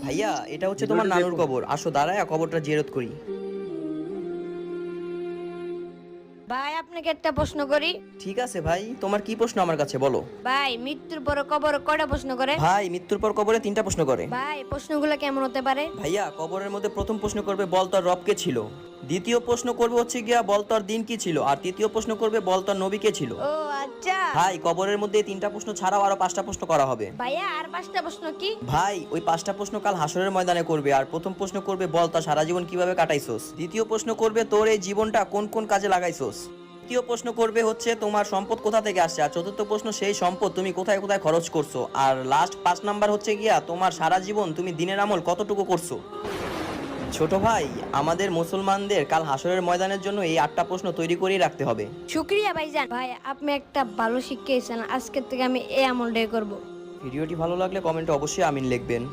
ভাইয়া এটা হচ্ছে তোমার নানুর কবর, আসো দাঁড়ায় কবরটা জিয়ারত করি। ভাই আপনাকে একটা প্রশ্ন করি। ঠিক আছে ভাই, তোমার কি প্রশ্ন আমার কাছে বলো। ভাই মৃত্যুর পর কবর কয়টা প্রশ্ন করে? ভাই মৃত্যুর পর কবরে 3টা প্রশ্ন করে। ভাই প্রশ্নগুলো কেমন হতে পারে? ভাইয়া কবরের মধ্যে প্রথম প্রশ্ন করবে বল তোর রব কে ছিল, দ্বিতীয় প্রশ্ন করবে হচ্ছে গিয়া বল তোর দিন কি ছিল, আর তৃতীয় প্রশ্ন করবে বল তোর নবী কে ছিল। ও আচ্ছা। ভাই কবরের মধ্যে এই 3টা প্রশ্ন ছাড়াও আরো 5টা প্রশ্ন করা হবে। ভাইয়া আর 5টা প্রশ্ন কি? ভাই ওই 5টা প্রশ্ন কাল হাসরের ময়দানে করবে। আর প্রথম প্রশ্ন করবে বল তোর সারা জীবন কিভাবে কাটাইছোস, দ্বিতীয় প্রশ্ন করবে তোর এই জীবনটা কোন কোন কাজে লাগাইছোস, তৃতীয় প্রশ্ন করবে হচ্ছে তোমার সম্পদ কোথা থেকে আসছে, আর চতুর্থ প্রশ্ন সেই সম্পদ তুমি কোথায় কোথায় খরচ করছো, আর লাস্ট 5 নাম্বার হচ্ছে গিয়া তোমার সারা জীবন তুমি দিনের আমল কতটুকু করছো। ছোট ভাই আমাদের মুসলমানদের কাল হাসরের ময়দানের জন্য এই 8টা প্রশ্ন তৈরি করেই রাখতে হবে। শুক্রিয়া ভাইজান। ভাই আপনি একটা ভালো শিক্ষা দিয়েছেন, আজকের থেকে আমি এই আমলটাই করব। ভিডিওটি ভালো লাগলে কমেন্টে অবশ্যই আমিন লিখবেন।